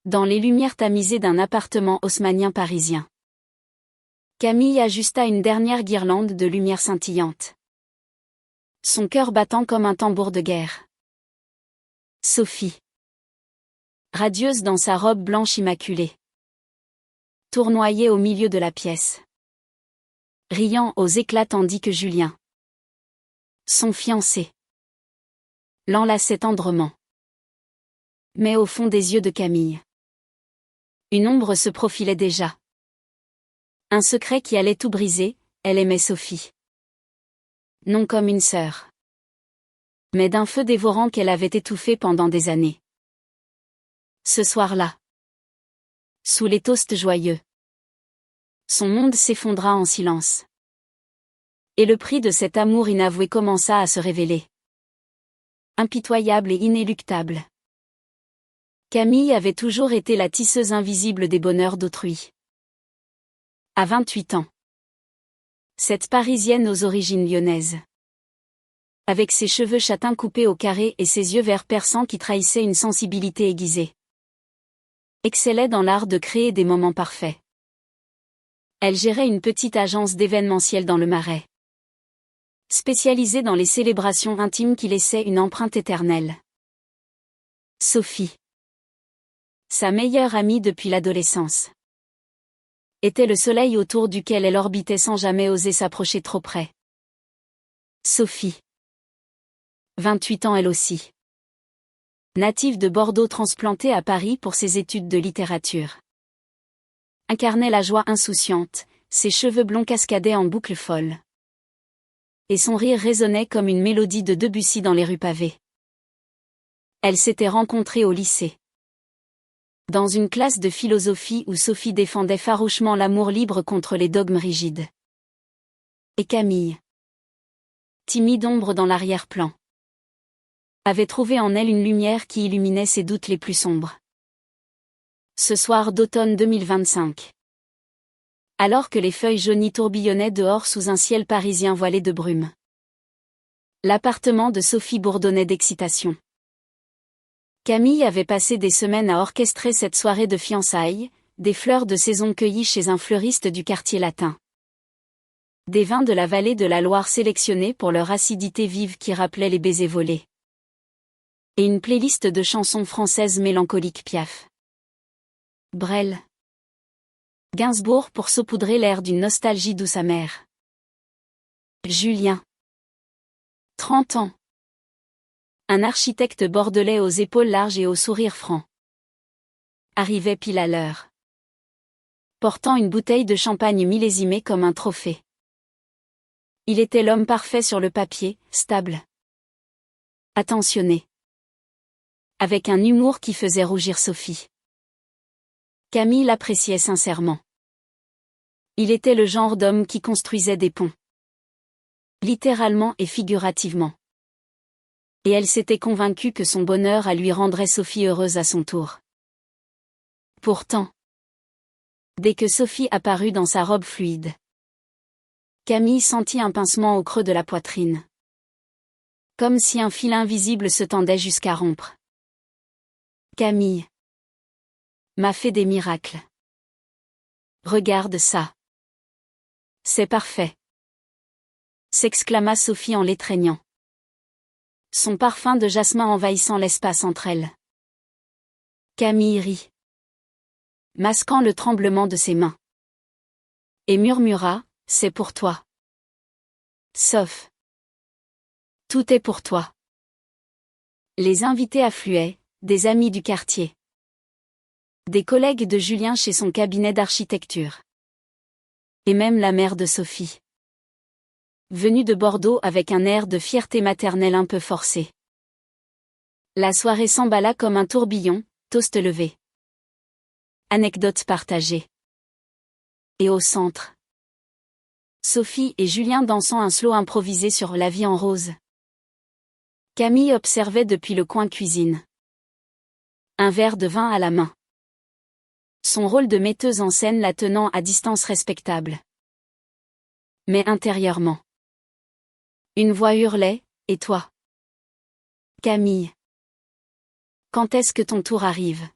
Dans les lumières tamisées d'un appartement haussmannien parisien, Camille ajusta une dernière guirlande de lumière scintillante, son cœur battant comme un tambour de guerre. Sophie, radieuse dans sa robe blanche immaculée, tournoyait au milieu de la pièce, riant aux éclats tandis que Julien, son fiancé, l'enlaçait tendrement. Mais au fond des yeux de Camille, une ombre se profilait déjà. Un secret qui allait tout briser, elle aimait Sophie. Non comme une sœur, mais d'un feu dévorant qu'elle avait étouffé pendant des années. Ce soir-là, sous les toasts joyeux, son monde s'effondra en silence. Et le prix de cet amour inavoué commença à se révéler. Impitoyable et inéluctable. Camille avait toujours été la tisseuse invisible des bonheurs d'autrui. À 28 ans. Cette Parisienne aux origines lyonnaises, avec ses cheveux châtains coupés au carré et ses yeux verts perçants qui trahissaient une sensibilité aiguisée, excellait dans l'art de créer des moments parfaits. Elle gérait une petite agence d'événementiel dans le Marais, spécialisée dans les célébrations intimes qui laissaient une empreinte éternelle. Sophie, sa meilleure amie depuis l'adolescence, était le soleil autour duquel elle orbitait sans jamais oser s'approcher trop près. Sophie, 28 ans elle aussi. Native de Bordeaux transplantée à Paris pour ses études de littérature, incarnait la joie insouciante, ses cheveux blonds cascadaient en boucles folles. Et son rire résonnait comme une mélodie de Debussy dans les rues pavées. Elles s'étaient rencontrées au lycée, dans une classe de philosophie où Sophie défendait farouchement l'amour libre contre les dogmes rigides. Et Camille, timide ombre dans l'arrière-plan, avait trouvé en elle une lumière qui illuminait ses doutes les plus sombres. Ce soir d'automne 2025. Alors que les feuilles jaunies tourbillonnaient dehors sous un ciel parisien voilé de brume, l'appartement de Sophie bourdonnait d'excitation. Camille avait passé des semaines à orchestrer cette soirée de fiançailles, des fleurs de saison cueillies chez un fleuriste du quartier latin. Des vins de la vallée de la Loire sélectionnés pour leur acidité vive qui rappelait les baisers volés. Et une playlist de chansons françaises mélancoliques Piaf, Brel, Gainsbourg pour saupoudrer l'air d'une nostalgie douce amère. Julien, 30 ans. Un architecte bordelais aux épaules larges et au sourire franc, arrivait pile à l'heure, portant une bouteille de champagne millésimée comme un trophée. Il était l'homme parfait sur le papier, stable, attentionné, avec un humour qui faisait rougir Sophie. Camille l'appréciait sincèrement. Il était le genre d'homme qui construisait des ponts, littéralement et figurativement. Et elle s'était convaincue que son bonheur à lui rendrait Sophie heureuse à son tour. Pourtant, dès que Sophie apparut dans sa robe fluide, Camille sentit un pincement au creux de la poitrine, comme si un fil invisible se tendait jusqu'à rompre. Camille m'a fait des miracles. Regarde ça. C'est parfait, s'exclama Sophie en l'étreignant, son parfum de jasmin envahissant l'espace entre elles. Camille rit, masquant le tremblement de ses mains, et murmura, « C'est pour toi. Sauf. Tout est pour toi. » Les invités affluaient, des amis du quartier, des collègues de Julien chez son cabinet d'architecture, et même la mère de Sophie, venue de Bordeaux avec un air de fierté maternelle un peu forcé. La soirée s'emballa comme un tourbillon, toast levé, anecdotes partagées. Et au centre, Sophie et Julien dansant un slow improvisé sur La vie en rose. Camille observait depuis le coin cuisine, un verre de vin à la main, son rôle de metteuse en scène la tenant à distance respectable. Mais intérieurement, une voix hurlait, « Et toi, Camille? Quand est-ce que ton tour arrive ?»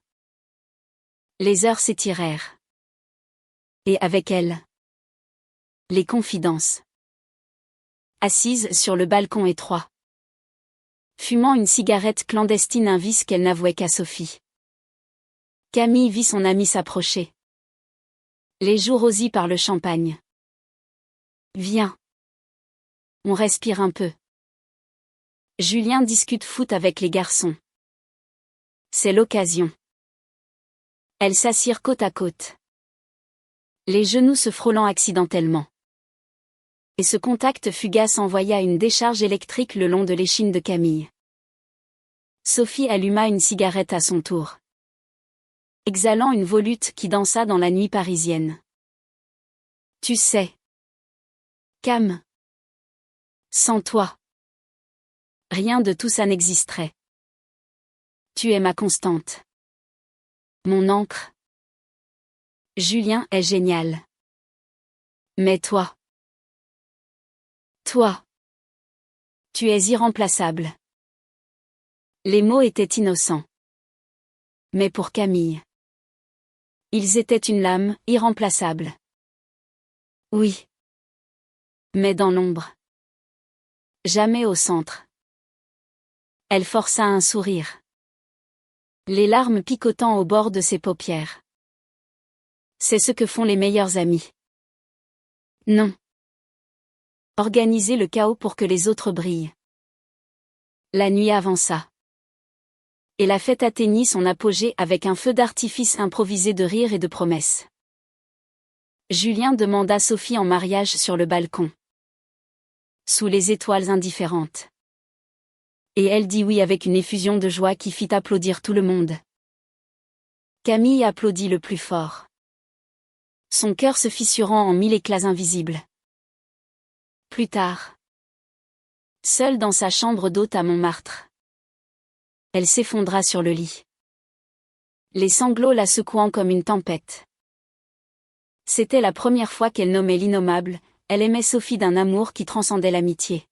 Les heures s'étirèrent. Et avec elles, les confidences. Assise sur le balcon étroit, fumant une cigarette clandestine, un vice qu'elle n'avouait qu'à Sophie, Camille vit son amie s'approcher. Les joues rosies par le champagne. Viens. On respire un peu. Julien discute foot avec les garçons. C'est l'occasion. Elles s'assirent côte à côte, les genoux se frôlant accidentellement. Et ce contact fugace envoya une décharge électrique le long de l'échine de Camille. Sophie alluma une cigarette à son tour, exhalant une volute qui dansa dans la nuit parisienne. Tu sais, Cam, sans toi, rien de tout ça n'existerait. Tu es ma constante. Mon ancre. Julien est génial. Mais toi, tu es irremplaçable. Les mots étaient innocents. Mais pour Camille, ils étaient une lame, irremplaçable. Oui. Mais dans l'ombre. Jamais au centre. Elle força un sourire, les larmes picotant au bord de ses paupières. C'est ce que font les meilleurs amis. Non. Organiser le chaos pour que les autres brillent. La nuit avança. Et la fête atteignit son apogée avec un feu d'artifice improvisé de rires et de promesses. Julien demanda Sophie en mariage sur le balcon, sous les étoiles indifférentes. Et elle dit oui avec une effusion de joie qui fit applaudir tout le monde. Camille applaudit le plus fort, son cœur se fissurant en mille éclats invisibles. Plus tard, seule dans sa chambre d'hôte à Montmartre, elle s'effondra sur le lit, les sanglots la secouant comme une tempête. C'était la première fois qu'elle nommait l'innommable, elle aimait Sophie d'un amour qui transcendait l'amitié.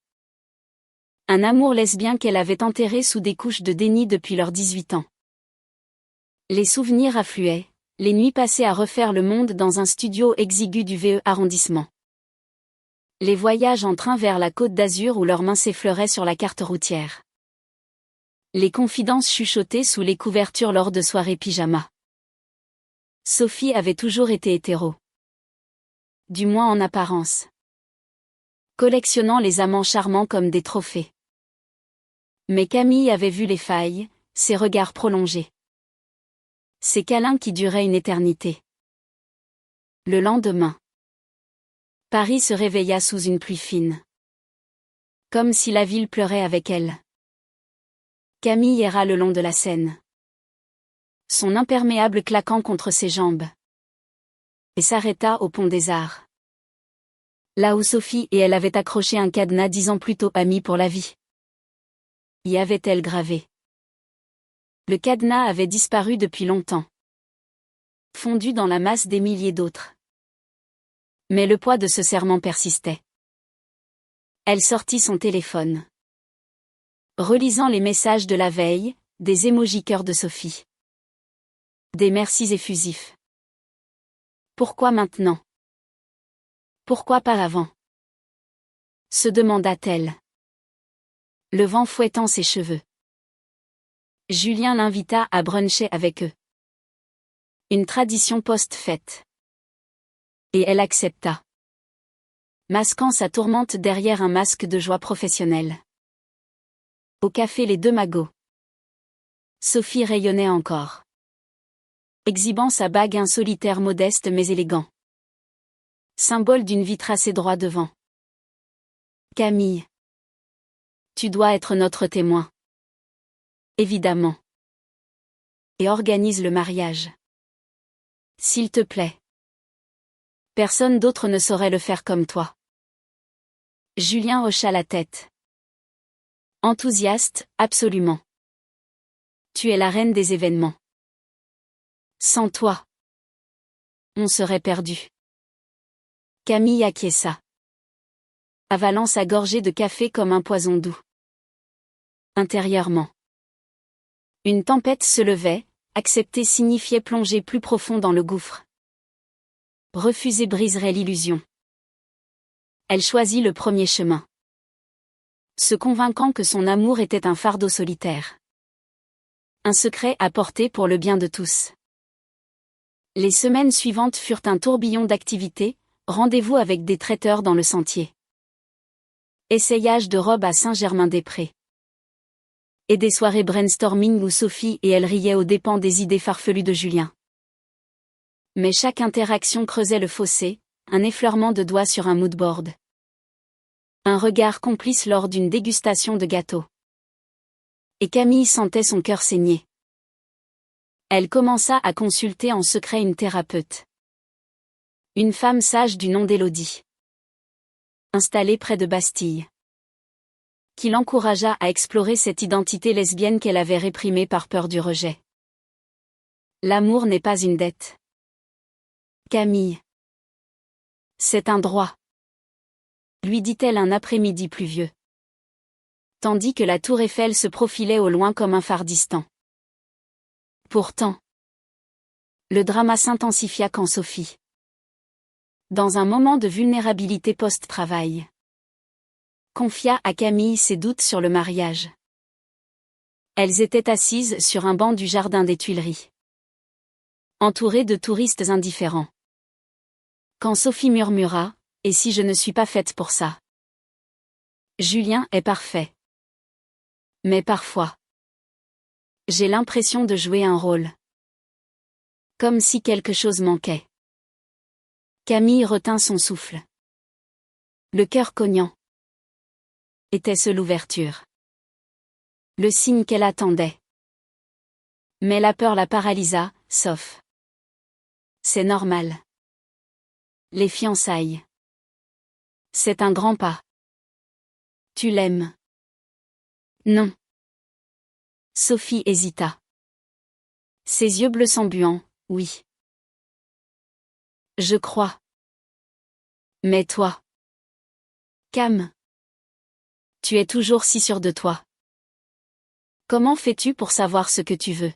Un amour lesbien qu'elle avait enterré sous des couches de déni depuis leurs 18 ans. Les souvenirs affluaient, les nuits passées à refaire le monde dans un studio exigu du VE arrondissement. Les voyages en train vers la Côte d'Azur où leurs mains s'effleuraient sur la carte routière. Les confidences chuchotées sous les couvertures lors de soirées pyjama. Sophie avait toujours été hétéro. Du moins en apparence. Collectionnant les amants charmants comme des trophées. Mais Camille avait vu les failles, ses regards prolongés. Ces câlins qui duraient une éternité. Le lendemain, Paris se réveilla sous une pluie fine. Comme si la ville pleurait avec elle. Camille erra le long de la Seine, son imperméable claquant contre ses jambes. Et s'arrêta au pont des Arts. Là où Sophie et elle avaient accroché un cadenas 10 ans plus tôt, amis pour la vie. Y avait-elle gravé? Le cadenas avait disparu depuis longtemps, fondu dans la masse des milliers d'autres. Mais le poids de ce serment persistait. Elle sortit son téléphone, relisant les messages de la veille, des émojis cœurs de Sophie. Des merci effusifs. Pourquoi maintenant? Pourquoi pas avant? Se demanda-t-elle, le vent fouettant ses cheveux. Julien l'invita à bruncher avec eux. Une tradition post-fête. Et elle accepta, masquant sa tourmente derrière un masque de joie professionnelle. Au café Les Deux Magots, Sophie rayonnait encore, exhibant sa bague, un solitaire modeste mais élégant, symbole d'une vie tracée droit devant. Camille, tu dois être notre témoin. Évidemment. Et organise le mariage. S'il te plaît. Personne d'autre ne saurait le faire comme toi. Julien hocha la tête. Enthousiaste, absolument. Tu es la reine des événements. Sans toi, on serait perdu. Camille acquiesça, avalant sa gorgée de café comme un poison doux. Intérieurement, une tempête se levait, Accepter signifiait plonger plus profond dans le gouffre. Refuser briserait l'illusion. Elle choisit le premier chemin, se convainquant que son amour était un fardeau solitaire. Un secret à porter pour le bien de tous. Les semaines suivantes furent un tourbillon d'activités, rendez-vous avec des traiteurs dans le sentier. Essayage de robes à Saint-Germain-des-Prés. Et des soirées brainstorming où Sophie et elle riaient aux dépens des idées farfelues de Julien. Mais chaque interaction creusait le fossé, un effleurement de doigts sur un moodboard. Un regard complice lors d'une dégustation de gâteaux. Et Camille sentait son cœur saigner. Elle commença à consulter en secret une thérapeute. Une femme sage du nom d'Élodie. Installée près de Bastille. Qui l'encouragea à explorer cette identité lesbienne qu'elle avait réprimée par peur du rejet. L'amour n'est pas une dette. Camille. C'est un droit. Lui dit-elle un après-midi pluvieux. Tandis que la tour Eiffel se profilait au loin comme un phare distant. Pourtant, le drama s'intensifia quand Sophie, dans un moment de vulnérabilité post-travail, confia à Camille ses doutes sur le mariage. Elles étaient assises sur un banc du jardin des Tuileries, entourées de touristes indifférents. Quand Sophie murmura « Et si je ne suis pas faite pour ça ? Julien est parfait. Mais parfois, j'ai l'impression de jouer un rôle. Comme si quelque chose manquait. » Camille retint son souffle. Le cœur cognant. Était-ce l'ouverture? Le signe qu'elle attendait. Mais la peur la paralysa, sauf. C'est normal. Les fiançailles. C'est un grand pas. Tu l'aimes? Non. Sophie hésita. Ses yeux bleus s'embuant, oui. Je crois. Mais toi? Cam. Tu es toujours si sûre de toi. Comment fais-tu pour savoir ce que tu veux?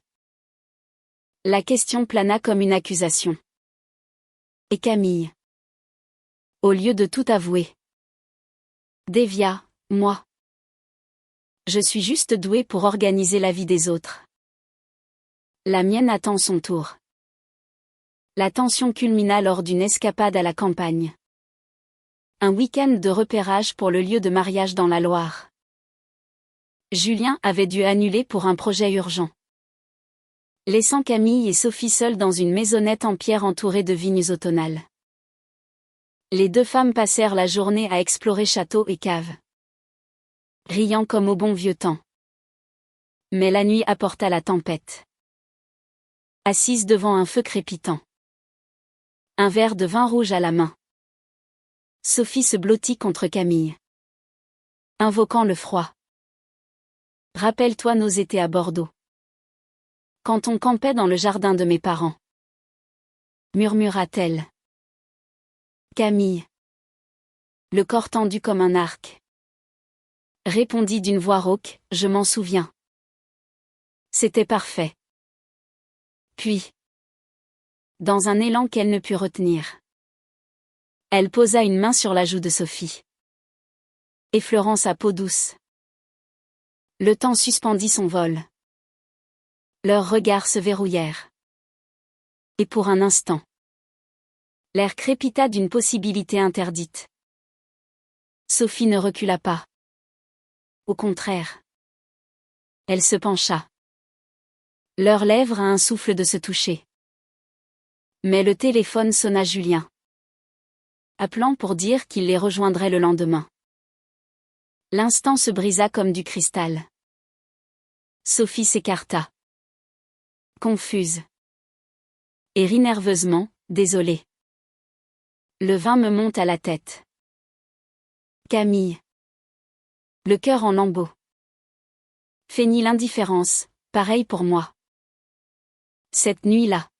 La question plana comme une accusation. Et Camille, au lieu de tout avouer, dévia, moi. Je suis juste douée pour organiser la vie des autres. La mienne attend son tour. La tension culmina lors d'une escapade à la campagne. Un week-end de repérage pour le lieu de mariage dans la Loire. Julien avait dû annuler pour un projet urgent. Laissant Camille et Sophie seules dans une maisonnette en pierre entourée de vignes automnales. Les deux femmes passèrent la journée à explorer château et cave. Riant comme au bon vieux temps. Mais la nuit apporta la tempête. Assise devant un feu crépitant. Un verre de vin rouge à la main. Sophie se blottit contre Camille. Invoquant le froid. Rappelle-toi nos étés à Bordeaux. Quand on campait dans le jardin de mes parents. Murmura-t-elle. Camille. Le corps tendu comme un arc. Répondit d'une voix rauque, je m'en souviens. C'était parfait. Puis, dans un élan qu'elle ne put retenir, elle posa une main sur la joue de Sophie, effleurant sa peau douce. Le temps suspendit son vol. Leurs regards se verrouillèrent. Et pour un instant, l'air crépita d'une possibilité interdite. Sophie ne recula pas. Au contraire. Elle se pencha. Leurs lèvres à un souffle de se toucher. Mais le téléphone sonna Julien, appelant pour dire qu'il les rejoindrait le lendemain. L'instant se brisa comme du cristal. Sophie s'écarta. Confuse. Et rit nerveusement, désolée. Le vin me monte à la tête. Camille. Le cœur en lambeaux. Feignit l'indifférence, pareil pour moi. Cette nuit-là.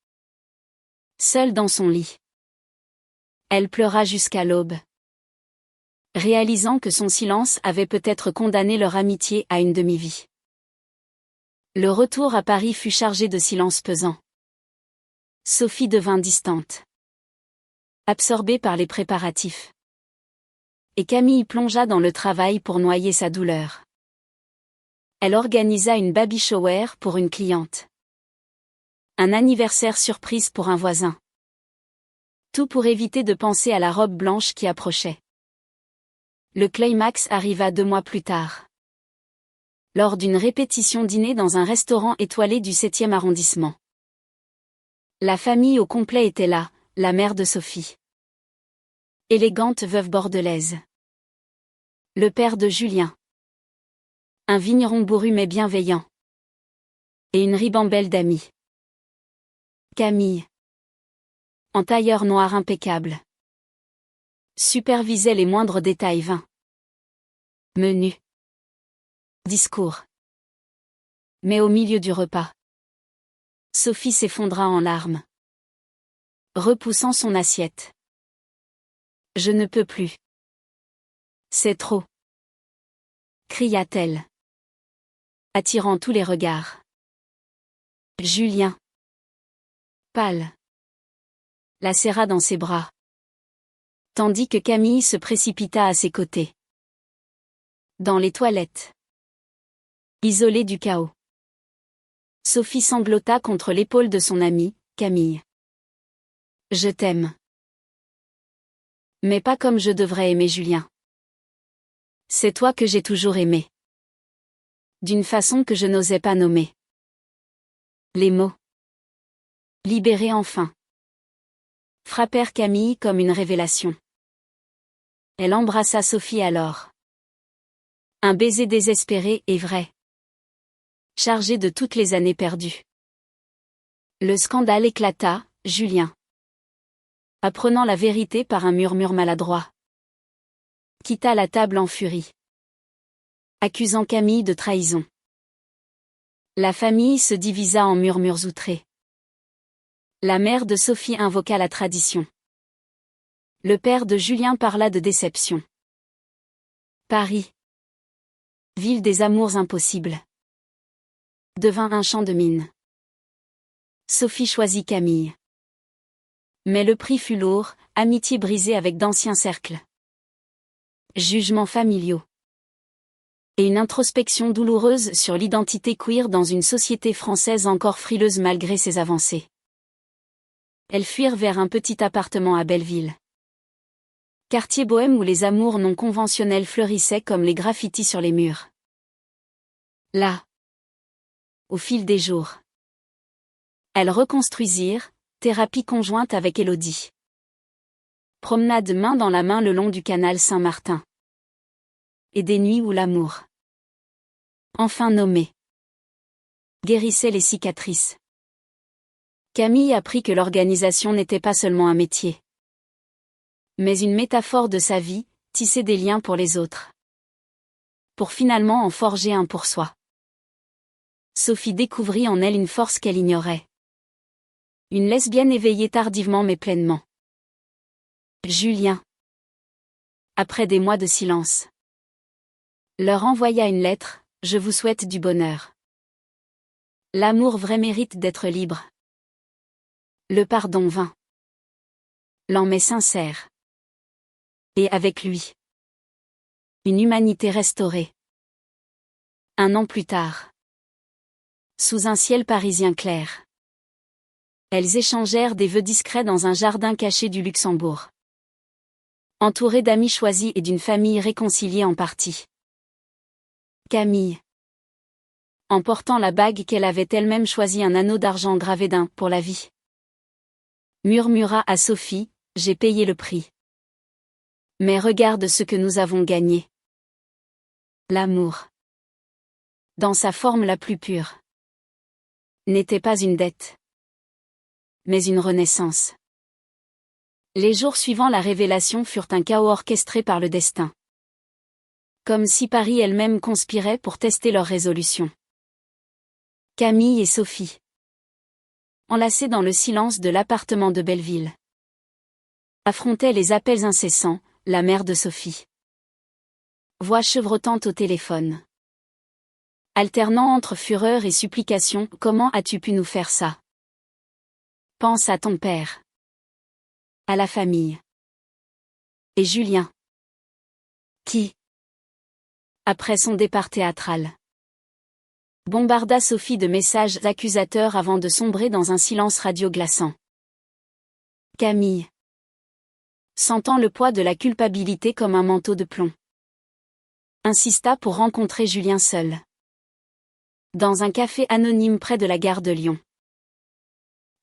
Seule dans son lit. Elle pleura jusqu'à l'aube. Réalisant que son silence avait peut-être condamné leur amitié à une demi-vie. Le retour à Paris fut chargé de silence pesant. Sophie devint distante, absorbée par les préparatifs. Et Camille plongea dans le travail pour noyer sa douleur. Elle organisa une baby shower pour une cliente. Un anniversaire surprise pour un voisin. Tout pour éviter de penser à la robe blanche qui approchait. Le climax arriva 2 mois plus tard. Lors d'une répétition dîner dans un restaurant étoilé du 7e arrondissement. La famille au complet était là, la mère de Sophie. Élégante veuve bordelaise. Le père de Julien. Un vigneron bourru mais bienveillant. Et une ribambelle d'amis. Camille. En tailleur noir impeccable. Supervisait les moindres détails vins. Menu. Discours. Mais au milieu du repas, Sophie s'effondra en larmes, repoussant son assiette. Je ne peux plus. C'est trop. Cria-t-elle, attirant tous les regards. Julien, pâle, la serra dans ses bras, tandis que Camille se précipita à ses côtés. Dans les toilettes. Isolée du chaos. Sophie sanglota contre l'épaule de son amie, Camille. Je t'aime. Mais pas comme je devrais aimer Julien. C'est toi que j'ai toujours aimé. D'une façon que je n'osais pas nommer. Les mots. Libérés enfin. Frappèrent Camille comme une révélation. Elle embrassa Sophie alors. Un baiser désespéré et vrai. Chargé de toutes les années perdues. Le scandale éclata, Julien, apprenant la vérité par un murmure maladroit, quitta la table en furie, accusant Camille de trahison. La famille se divisa en murmures outrés. La mère de Sophie invoqua la tradition. Le père de Julien parla de déception. Paris, ville des amours impossibles, devint un champ de mine. Sophie choisit Camille. Mais le prix fut lourd, amitié brisée avec d'anciens cercles. Jugements familiaux. Et une introspection douloureuse sur l'identité queer dans une société française encore frileuse malgré ses avancées. Elles fuirent vers un petit appartement à Belleville. Quartier bohème où les amours non conventionnels fleurissaient comme les graffitis sur les murs. Là, au fil des jours, elles reconstruisirent, thérapie conjointe avec Élodie. Promenade main dans la main le long du canal Saint-Martin. Et des nuits où l'amour, enfin nommé, guérissait les cicatrices. Camille apprit que l'organisation n'était pas seulement un métier, mais une métaphore de sa vie, tisser des liens pour les autres. Pour finalement en forger un pour soi. Sophie découvrit en elle une force qu'elle ignorait. Une lesbienne éveillée tardivement mais pleinement. Julien, après des mois de silence, leur envoya une lettre, « Je vous souhaite du bonheur. L'amour vrai mérite d'être libre. Le pardon vain. Lent mais sincère. Et avec lui, une humanité restaurée. » 1 an plus tard, sous un ciel parisien clair, elles échangèrent des vœux discrets dans un jardin caché du Luxembourg. Entourées d'amis choisis et d'une famille réconciliée en partie. Camille, en portant la bague qu'elle avait elle-même choisie, un anneau d'argent gravé d'un « pour la vie », murmura à Sophie, « J'ai payé le prix. Mais regarde ce que nous avons gagné. » L'amour, dans sa forme la plus pure, n'était pas une dette, mais une renaissance. Les jours suivant la révélation furent un chaos orchestré par le destin. Comme si Paris elle-même conspirait pour tester leur résolution. Camille et Sophie, enlacées dans le silence de l'appartement de Belleville, affrontaient les appels incessants, la mère de Sophie. Voix chevrotante au téléphone. alternant entre fureur et supplication. Comment as-tu pu nous faire ça? Pense à ton père. À la famille. Et Julien. Qui, après son départ théâtral, bombarda Sophie de messages accusateurs avant de sombrer dans un silence radio glaçant. Camille, sentant le poids de la culpabilité comme un manteau de plomb, insista pour rencontrer Julien seul. Dans un café anonyme près de la gare de Lyon.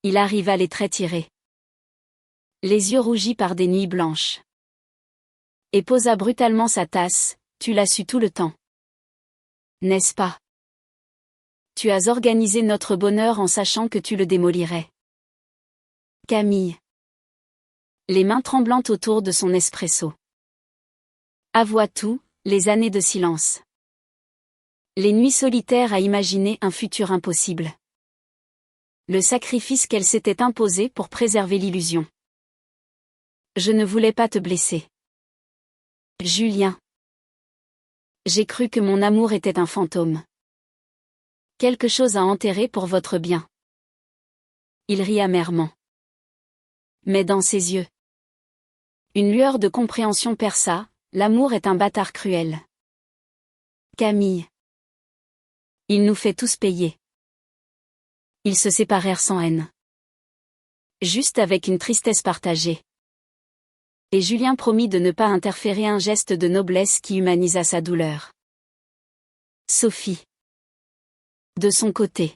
Il arriva les traits tirés, les yeux rougis par des nuits blanches. Et posa brutalement sa tasse. Tu l'as su tout le temps. N'est-ce pas? Tu as organisé notre bonheur en sachant que tu le démolirais. Camille. Les mains tremblantes autour de son espresso. Avoua tout, les années de silence. Les nuits solitaires à imaginer un futur impossible. Le sacrifice qu'elle s'était imposé pour préserver l'illusion. Je ne voulais pas te blesser. Julien. J'ai cru que mon amour était un fantôme. Quelque chose à enterrer pour votre bien. Il rit amèrement. Mais dans ses yeux, une lueur de compréhension perça. L'amour est un bâtard cruel. Camille. Il nous fait tous payer. Ils se séparèrent sans haine. Juste avec une tristesse partagée. Et Julien promit de ne pas interférer, un geste de noblesse qui humanisa sa douleur. Sophie, de son côté,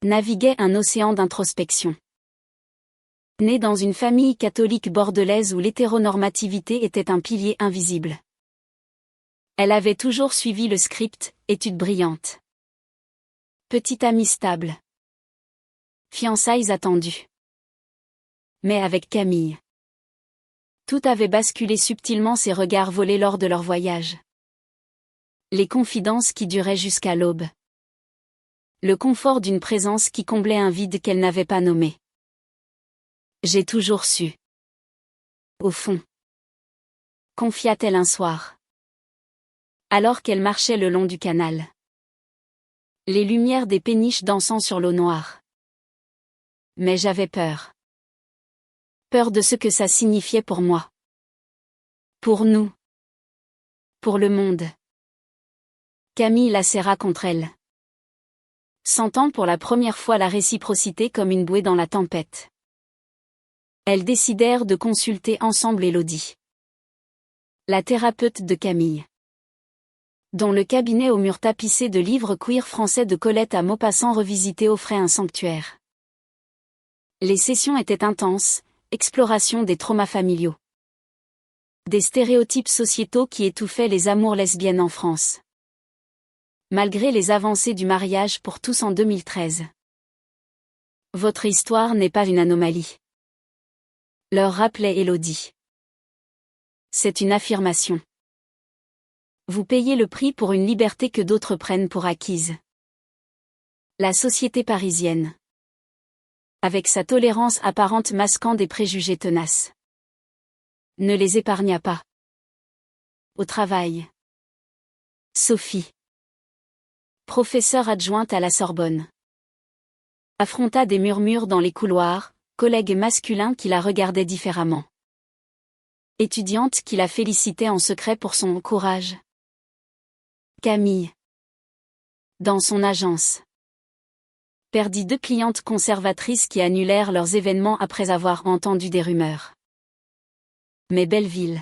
naviguait un océan d'introspection. Née dans une famille catholique bordelaise où l'hétéronormativité était un pilier invisible. Elle avait toujours suivi le script, études brillantes. Petite amie stable. Fiançailles attendues. Mais avec Camille. Tout avait basculé subtilement, ses regards volés lors de leur voyage. Les confidences qui duraient jusqu'à l'aube. Le confort d'une présence qui comblait un vide qu'elle n'avait pas nommé. J'ai toujours su. Au fond. Confia-t-elle un soir. Alors qu'elle marchait le long du canal. Les lumières des péniches dansant sur l'eau noire. Mais j'avais peur. Peur de ce que ça signifiait pour moi. Pour nous. Pour le monde. Camille la serra contre elle. Sentant pour la première fois la réciprocité comme une bouée dans la tempête. Elles décidèrent de consulter ensemble Élodie. La thérapeute de Camille. Dont le cabinet aux murs tapissés de livres queer français de Colette à Maupassant revisité offrait un sanctuaire. Les sessions étaient intenses. Exploration des traumas familiaux. Des stéréotypes sociétaux qui étouffaient les amours lesbiennes en France. Malgré les avancées du mariage pour tous en 2013. Votre histoire n'est pas une anomalie. Leur rappelait Élodie. C'est une affirmation. Vous payez le prix pour une liberté que d'autres prennent pour acquise. La société parisienne. Avec sa tolérance apparente masquant des préjugés tenaces. Ne les épargna pas. Au travail. Sophie, professeure adjointe à la Sorbonne, affronta des murmures dans les couloirs, collègues masculins qui la regardaient différemment. Étudiantes qui la félicitaient en secret pour son courage. Camille, dans son agence, perdit 2 clientes conservatrices qui annulèrent leurs événements après avoir entendu des rumeurs. Mais Belleville.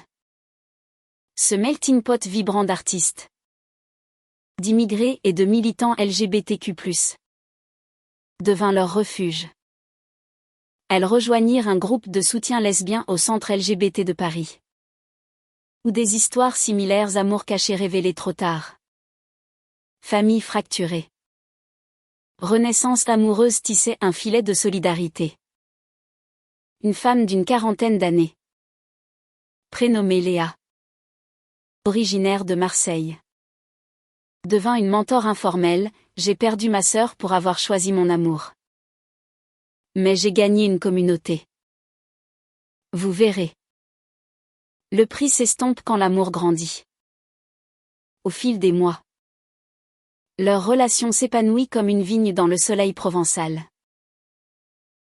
Ce melting pot vibrant d'artistes, d'immigrés et de militants LGBTQ+, devint leur refuge. Elles rejoignirent un groupe de soutien lesbien au centre LGBT de Paris. Où des histoires similaires, amours cachés révélés trop tard. Familles fracturées. Renaissance amoureuse tissait un filet de solidarité. Une femme d'une 40aine d'années. Prénommée Léa. Originaire de Marseille. Devint une mentor informelle, j'ai perdu ma sœur pour avoir choisi mon amour. Mais j'ai gagné une communauté. Vous verrez. Le prix s'estompe quand l'amour grandit. Au fil des mois. Leur relation s'épanouit comme une vigne dans le soleil provençal.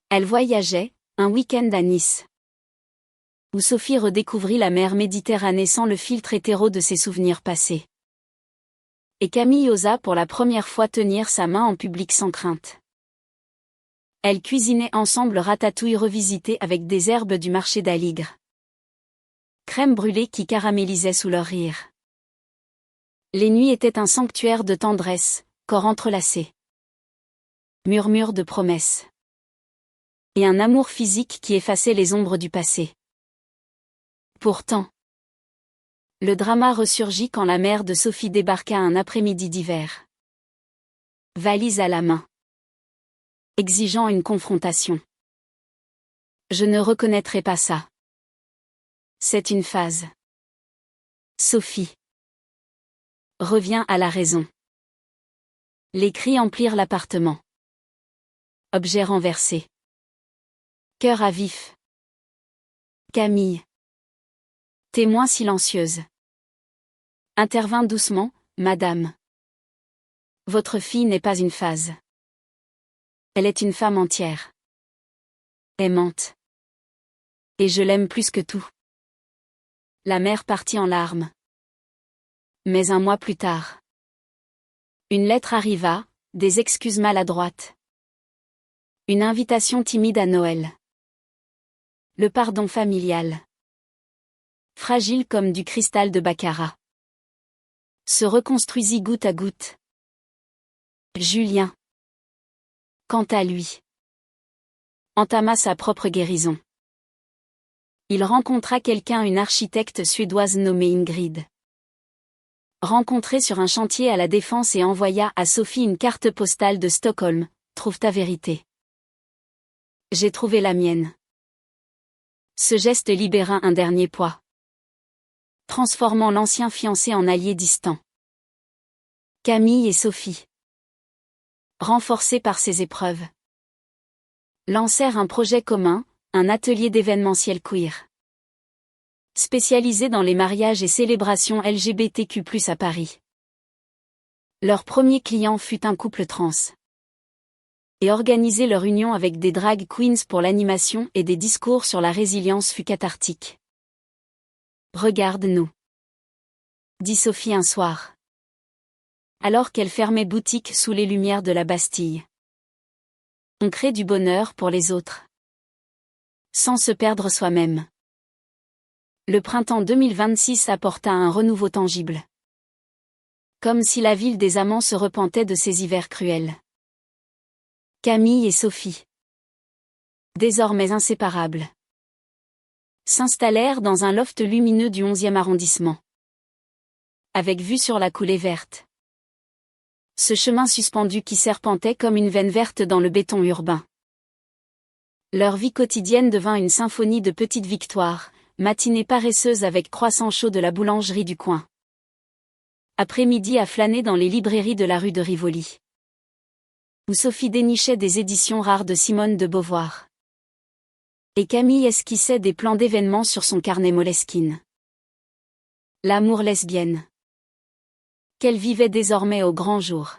Elle voyageait, un week-end à Nice, où Sophie redécouvrit la mer Méditerranée sans le filtre hétéro de ses souvenirs passés. Et Camille osa pour la première fois tenir sa main en public sans crainte. Elles cuisinaient ensemble ratatouille revisitée avec des herbes du marché d'Aligre. Crème brûlée qui caramélisait sous leur rire. Les nuits étaient un sanctuaire de tendresse, corps entrelacés. Murmures de promesses. Et un amour physique qui effaçait les ombres du passé. Pourtant, le drama ressurgit quand la mère de Sophie débarqua un après-midi d'hiver. Valise à la main. Exigeant une confrontation. Je ne reconnaîtrai pas ça. C'est une phase. Sophie. Revient à la raison. Les cris emplirent l'appartement. Objets renversés. Cœur à vif. Camille. Témoin silencieuse. Intervint doucement, madame. Votre fille n'est pas une phase. Elle est une femme entière. Aimante. Et je l'aime plus que tout. La mère partit en larmes. Mais un mois plus tard. Une lettre arriva, des excuses maladroites. Une invitation timide à Noël. Le pardon familial. Fragile comme du cristal de baccarat. Se reconstruisit goutte à goutte. Julien. Quant à lui. Entama sa propre guérison. Il rencontra une architecte suédoise nommée Ingrid. Rencontrée sur un chantier à la Défense et envoya à Sophie une carte postale de Stockholm, trouve ta vérité. J'ai trouvé la mienne. Ce geste libéra un dernier poids. Transformant l'ancien fiancé en allié distant. Camille et Sophie. Renforcés par ces épreuves. Lancèrent un projet commun, un atelier d'événementiel queer. Spécialisé dans les mariages et célébrations LGBTQ+ à Paris. Leur premier client fut un couple trans. Et organiser leur union avec des drag queens pour l'animation et des discours sur la résilience fut cathartique. Regarde-nous, dit Sophie un soir. Alors qu'elle fermait boutique sous les lumières de la Bastille. On crée du bonheur pour les autres. Sans se perdre soi-même. Le printemps 2026 apporta un renouveau tangible. Comme si la ville des amants se repentait de ses hivers cruels. Camille et Sophie. Désormais inséparables. S'installèrent dans un loft lumineux du 11e arrondissement. Avec vue sur la coulée verte. Ce chemin suspendu qui serpentait comme une veine verte dans le béton urbain. Leur vie quotidienne devint une symphonie de petites victoires, matinée paresseuse avec croissant chaud de la boulangerie du coin. Après-midi à flâner dans les librairies de la rue de Rivoli. Où Sophie dénichait des éditions rares de Simone de Beauvoir. Et Camille esquissait des plans d'événements sur son carnet Moleskine. L'amour lesbienne. Qu'elle vivait désormais au grand jour.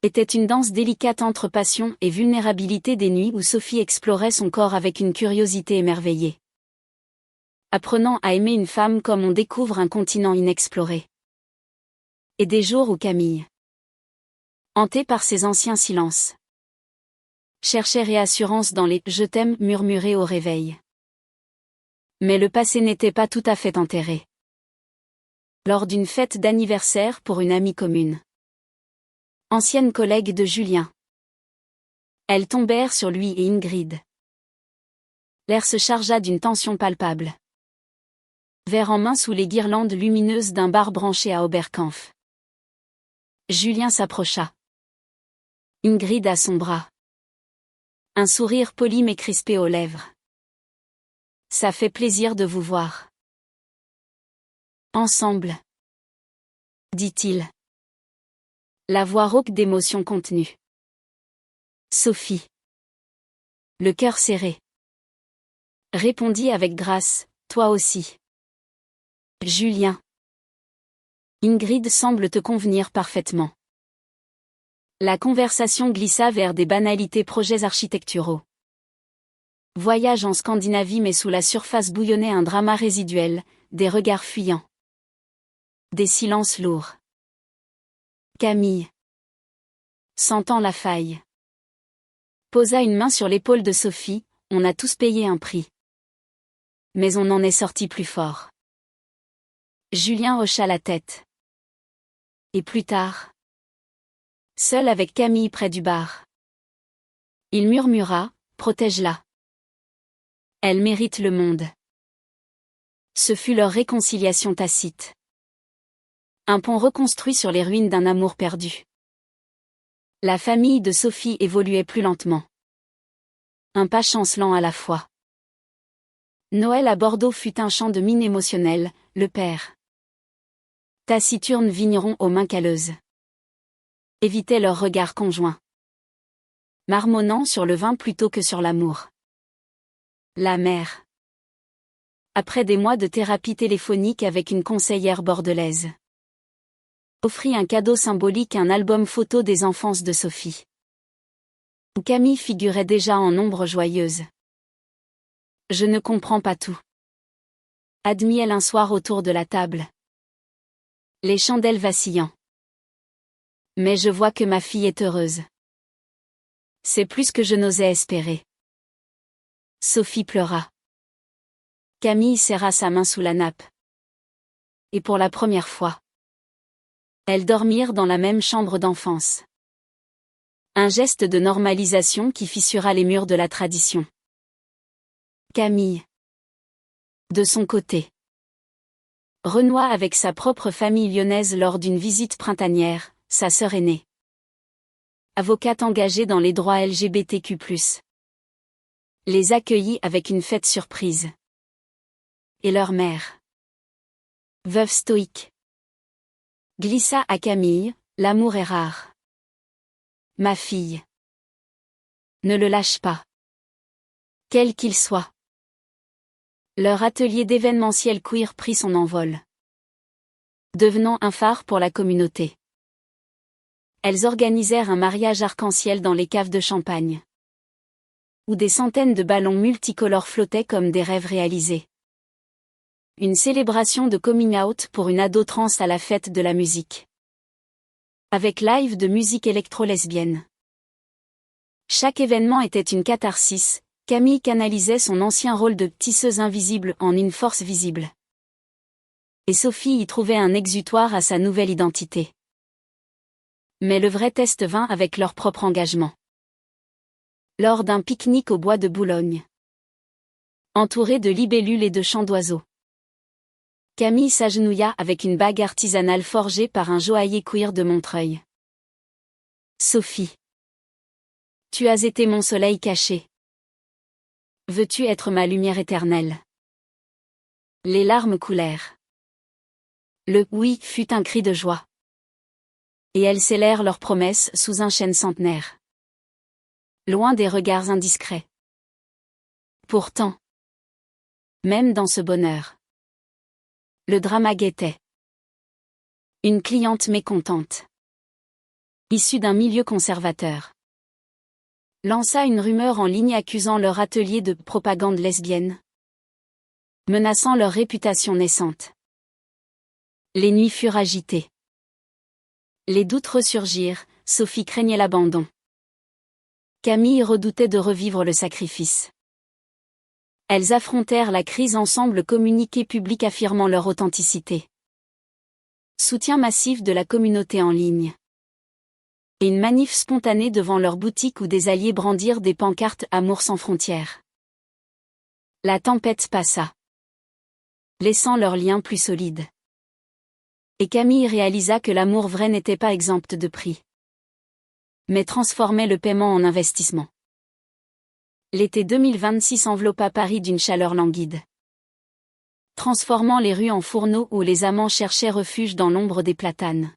Était une danse délicate entre passion et vulnérabilité des nuits où Sophie explorait son corps avec une curiosité émerveillée. Apprenant à aimer une femme comme on découvre un continent inexploré. Et des jours où Camille, hantée par ses anciens silences, cherchait réassurance dans les « je t'aime » murmurés au réveil. Mais le passé n'était pas tout à fait enterré. Lors d'une fête d'anniversaire pour une amie commune. Ancienne collègue de Julien. Elles tombèrent sur lui et Ingrid. L'air se chargea d'une tension palpable. Verre en main sous les guirlandes lumineuses d'un bar branché à Oberkampf. Julien s'approcha. Ingrid à son bras. Un sourire poli mais crispé aux lèvres. Ça fait plaisir de vous voir. Ensemble, dit-il. La voix rauque d'émotion contenue. Sophie. Le cœur serré. Répondit avec grâce, toi aussi. Julien. Ingrid semble te convenir parfaitement. La conversation glissa vers des banalités projets architecturaux. Voyage en Scandinavie mais sous la surface bouillonnait un drama résiduel, des regards fuyants. Des silences lourds. Camille, sentant la faille, posa une main sur l'épaule de Sophie, on a tous payé un prix. Mais on en est sorti plus fort. Julien hocha la tête. Et plus tard, seul avec Camille près du bar, il murmura, protège-la. Elle mérite le monde. Ce fut leur réconciliation tacite. Un pont reconstruit sur les ruines d'un amour perdu. La famille de Sophie évoluait plus lentement. Un pas chancelant à la fois. Noël à Bordeaux fut un chant de mine émotionnelle, le père. Taciturne vigneron aux mains calleuses. Évitait leurs regards conjoints. Marmonnant sur le vin plutôt que sur l'amour. La mère. Après des mois de thérapie téléphonique avec une conseillère bordelaise, offrit un cadeau symbolique, un album photo des enfances de Sophie, où Camille figurait déjà en ombre joyeuse. Je ne comprends pas tout, admit-elle un soir autour de la table, les chandelles vacillant. Mais je vois que ma fille est heureuse. C'est plus que je n'osais espérer. Sophie pleura. Camille serra sa main sous la nappe. Et pour la première fois, elles dormirent dans la même chambre d'enfance. Un geste de normalisation qui fissura les murs de la tradition. Camille, de son côté, renoua avec sa propre famille lyonnaise lors d'une visite printanière, sa sœur aînée, avocate engagée dans les droits LGBTQ+, les accueillit avec une fête surprise. Et leur mère, veuve stoïque, glissa à Camille, l'amour est rare. Ma fille, ne le lâche pas. Quel qu'il soit. Leur atelier d'événementiel queer prit son envol, devenant un phare pour la communauté. Elles organisèrent un mariage arc-en-ciel dans les caves de Champagne, où des centaines de ballons multicolores flottaient comme des rêves réalisés. Une célébration de coming out pour une ado trans à la fête de la musique. Avec live de musique électro-lesbienne. Chaque événement était une catharsis, Camille canalisait son ancien rôle de tisseuse invisible en une force visible. Et Sophie y trouvait un exutoire à sa nouvelle identité. Mais le vrai test vint avec leur propre engagement. Lors d'un pique-nique au bois de Boulogne, entouré de libellules et de chants d'oiseaux, Camille s'agenouilla avec une bague artisanale forgée par un joaillier queer de Montreuil. Sophie, tu as été mon soleil caché. Veux-tu être ma lumière éternelle? Les larmes coulèrent. Le « oui » fut un cri de joie. Et elles scellèrent leurs promesses sous un chêne centenaire. Loin des regards indiscrets. Pourtant, même dans ce bonheur, le drama guettait. Une cliente mécontente, issue d'un milieu conservateur, lança une rumeur en ligne accusant leur atelier de propagande lesbienne, menaçant leur réputation naissante. Les nuits furent agitées. Les doutes ressurgirent, Sophie craignait l'abandon. Camille redoutait de revivre le sacrifice. Elles affrontèrent la crise ensemble, communiqué public affirmant leur authenticité. Soutien massif de la communauté en ligne. Et une manif spontanée devant leur boutique où des alliés brandirent des pancartes « Amour sans frontières ». La tempête passa, laissant leur lien plus solide. Et Camille réalisa que l'amour vrai n'était pas exempt de prix, mais transformait le paiement en investissement. L'été 2026 enveloppa Paris d'une chaleur languide, transformant les rues en fourneaux où les amants cherchaient refuge dans l'ombre des platanes.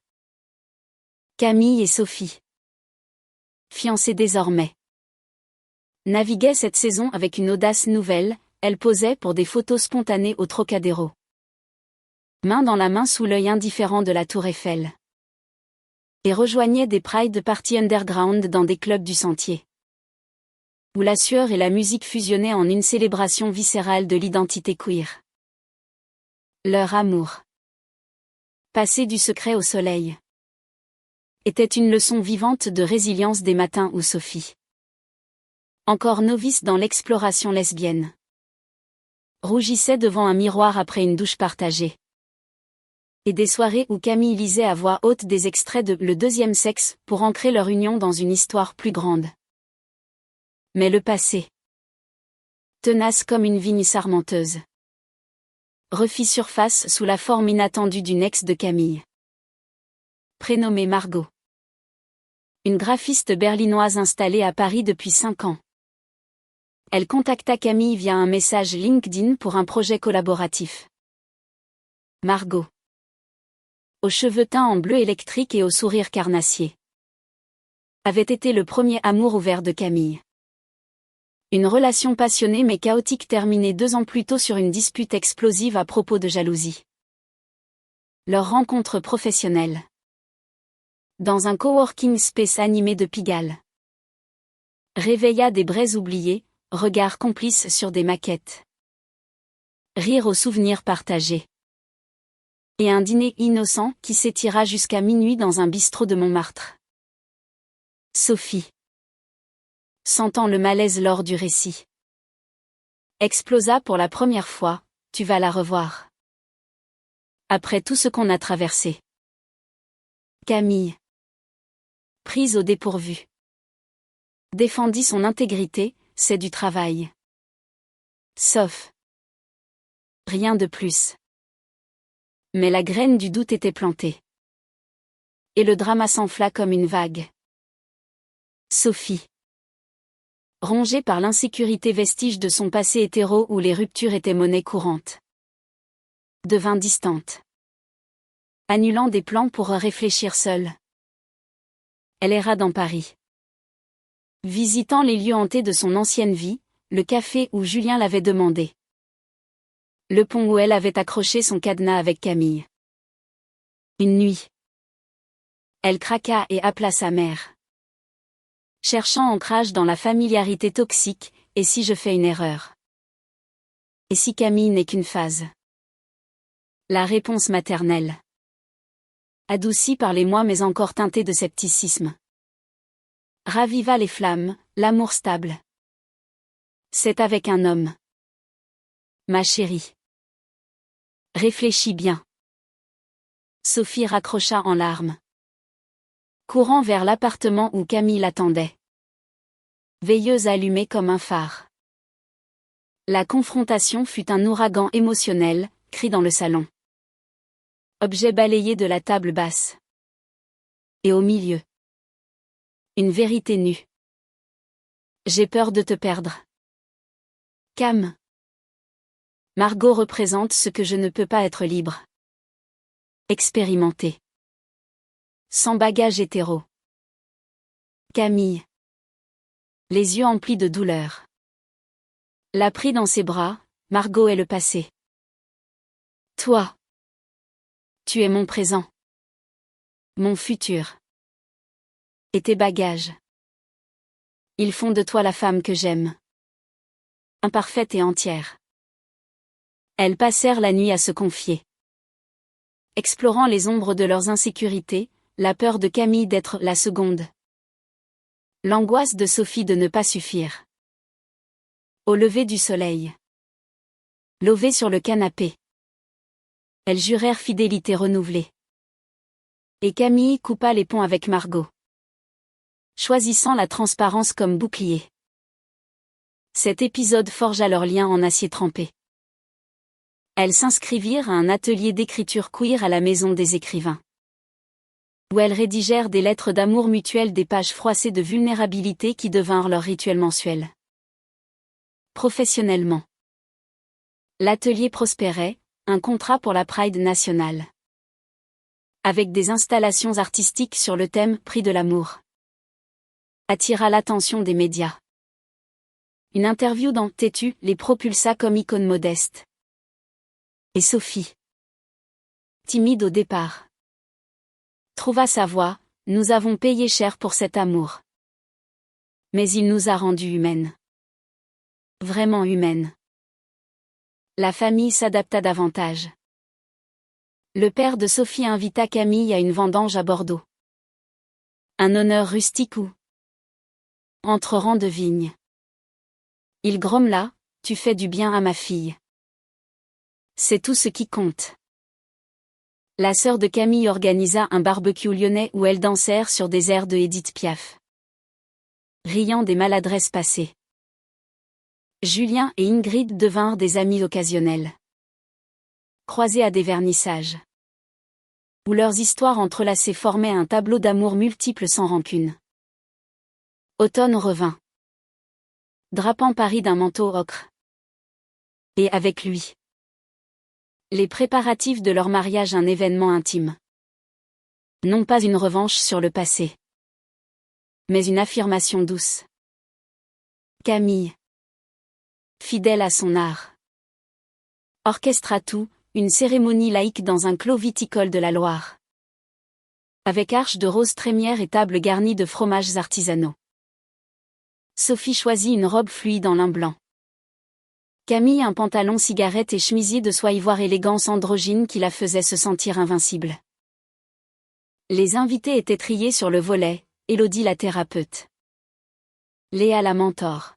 Camille et Sophie, fiancées désormais, naviguaient cette saison avec une audace nouvelle, elles posaient pour des photos spontanées au Trocadéro, main dans la main sous l'œil indifférent de la Tour Eiffel. Et rejoignait des pride parties underground dans des clubs du Sentier, où la sueur et la musique fusionnaient en une célébration viscérale de l'identité queer. Leur amour, passé du secret au soleil, était une leçon vivante de résilience des matins où Sophie, encore novice dans l'exploration lesbienne, rougissait devant un miroir après une douche partagée. Et des soirées où Camille lisait à voix haute des extraits de Le deuxième sexe pour ancrer leur union dans une histoire plus grande. Mais le passé, tenace comme une vigne sarmenteuse, refit surface sous la forme inattendue d'une ex de Camille, prénommée Margot. Une graphiste berlinoise installée à Paris depuis 5 ans. Elle contacta Camille via un message LinkedIn pour un projet collaboratif. Margot, aux cheveux teints en bleu électrique et au sourire carnassier, avait été le premier amour ouvert de Camille. Une relation passionnée mais chaotique terminée 2 ans plus tôt sur une dispute explosive à propos de jalousie. Leur rencontre professionnelle, dans un coworking space animé de Pigalle, réveilla des braises oubliées, regards complices sur des maquettes, rire aux souvenirs partagés, et un dîner innocent qui s'étira jusqu'à minuit dans un bistrot de Montmartre. Sophie, sentant le malaise lors du récit, explosa pour la première fois. Tu vas la revoir. Après tout ce qu'on a traversé. Camille, prise au dépourvu, défendit son intégrité. C'est du travail. Sauf. Rien de plus. Mais la graine du doute était plantée. Et le drama s'enfla comme une vague. Sophie, rongée par l'insécurité vestige de son passé hétéro où les ruptures étaient monnaie courante, devint distante, annulant des plans pour réfléchir seule. Elle erra dans Paris, visitant les lieux hantés de son ancienne vie, le café où Julien l'avait demandé, le pont où elle avait accroché son cadenas avec Camille. Une nuit, elle craqua et appela sa mère, cherchant ancrage dans la familiarité toxique. Et si je fais une erreur? Et si Camille n'est qu'une phase? La réponse maternelle, adoucie par les mois mais encore teintée de scepticisme, raviva les flammes. L'amour stable, c'est avec un homme. Ma chérie, réfléchis bien. Sophie raccrocha en larmes, courant vers l'appartement où Camille l'attendait, veilleuse allumée comme un phare. La confrontation fut un ouragan émotionnel, cri dans le salon, objet balayé de la table basse. Et au milieu, une vérité nue. J'ai peur de te perdre. Cam. Margot représente ce que je ne peux pas être libre. Expérimenté. Sans bagage hétéro. Camille, les yeux emplis de douleur, l'a pris dans ses bras. Margot est le passé. Toi, tu es mon présent. Mon futur. Et tes bagages. Ils font de toi la femme que j'aime. Imparfaite et entière. Elles passèrent la nuit à se confier, explorant les ombres de leurs insécurités, la peur de Camille d'être la seconde, l'angoisse de Sophie de ne pas suffire. Au lever du soleil, levées sur le canapé, elles jurèrent fidélité renouvelée. Et Camille coupa les ponts avec Margot, choisissant la transparence comme bouclier. Cet épisode forgea leur lien en acier trempé. Elles s'inscrivirent à un atelier d'écriture queer à la Maison des écrivains, où elles rédigèrent des lettres d'amour mutuel, des pages froissées de vulnérabilité qui devinrent leur rituel mensuel. Professionnellement, l'atelier prospérait, un contrat pour la Pride nationale, avec des installations artistiques sur le thème « Prix de l'amour », attira l'attention des médias. Une interview dans Têtu les propulsa comme icône modeste. Et Sophie, timide au départ, trouva sa voix, Nous avons payé cher pour cet amour. Mais il nous a rendues humaines. Vraiment humaines. La famille s'adapta davantage. Le père de Sophie invita Camille à une vendange à Bordeaux. Un honneur rustique où, entre rangs de vignes, il grommela: tu fais du bien à ma fille. C'est tout ce qui compte. La sœur de Camille organisa un barbecue lyonnais où elles dansèrent sur des airs de Édith Piaf, riant des maladresses passées. Julien et Ingrid devinrent des amis occasionnels, croisés à des vernissages, où leurs histoires entrelacées formaient un tableau d'amour multiple sans rancune. Automne revint, drapant Paris d'un manteau ocre. Et avec lui, les préparatifs de leur mariage, un événement intime. Non pas une revanche sur le passé, mais une affirmation douce. Camille, fidèle à son art, orchestra tout, une cérémonie laïque dans un clos viticole de la Loire, avec arches de roses trémières et table garnie de fromages artisanaux. Sophie choisit une robe fluide en lin blanc. Camille un pantalon cigarette et chemisier de soie ivoire, élégance androgyne qui la faisait se sentir invincible. Les invités étaient triés sur le volet: Élodie la thérapeute, Léa la mentor,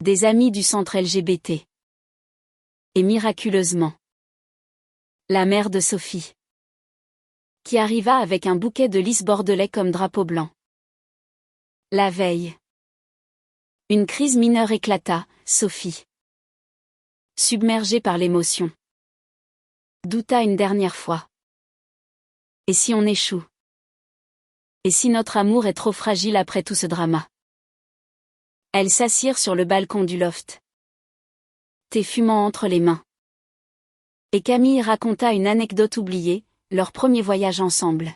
des amis du centre LGBT. Et miraculeusement, la mère de Sophie, qui arriva avec un bouquet de lys bordelais comme drapeau blanc. La veille, une crise mineure éclata. Sophie, submergée par l'émotion, douta une dernière fois. Et si on échoue? Et si notre amour est trop fragile après tout ce drama? Elles s'assirent sur le balcon du loft, thé fumant entre les mains. Et Camille raconta une anecdote oubliée, leur premier voyage ensemble.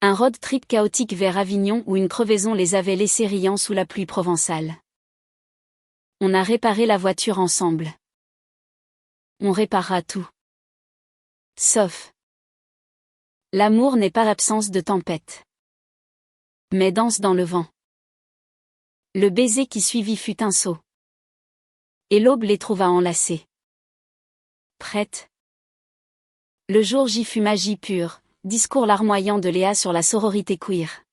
Un road trip chaotique vers Avignon où une crevaison les avait laissés riant sous la pluie provençale. On a réparé la voiture ensemble. On réparera tout. Sauf. L'amour n'est pas l'absence de tempête, mais danse dans le vent. Le baiser qui suivit fut un saut. Et l'aube les trouva enlacés. Prêtes. Le jour J fut magie pure, discours larmoyant de Léa sur la sororité queer.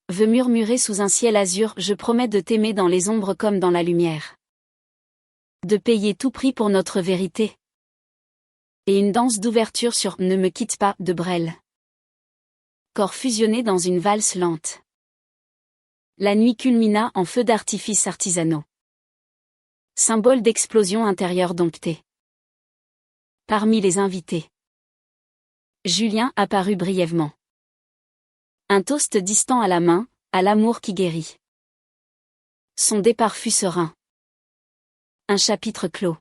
Veux murmurer sous un ciel azur: je promets de t'aimer dans les ombres comme dans la lumière. De payer tout prix pour notre vérité. Et une danse d'ouverture sur Ne me quitte pas de Brel. Corps fusionnés dans une valse lente. La nuit culmina en feux d'artifice artisanaux. Symbole d'explosion intérieure domptée. Parmi les invités, Julien apparut brièvement. Un toast distant à la main, à l'amour qui guérit. Son départ fut serein. Un chapitre clos.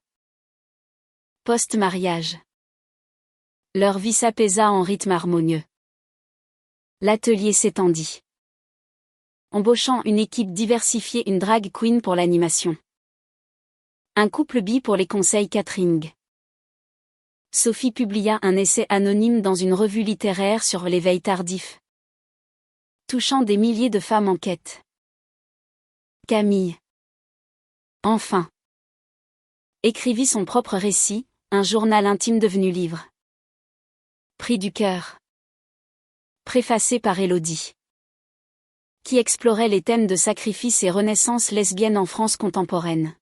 Post-mariage. Leur vie s'apaisa en rythme harmonieux. L'atelier s'étendit, embauchant une équipe diversifiée, une drag queen pour l'animation, un couple bi pour les conseils catering. Sophie publia un essai anonyme dans une revue littéraire sur l'éveil tardif, touchant des milliers de femmes en quête. Camille, enfin, écrivit son propre récit, un journal intime devenu livre. Prix du cœur. Préfacé par Élodie, qui explorait les thèmes de sacrifice et renaissance lesbienne en France contemporaine.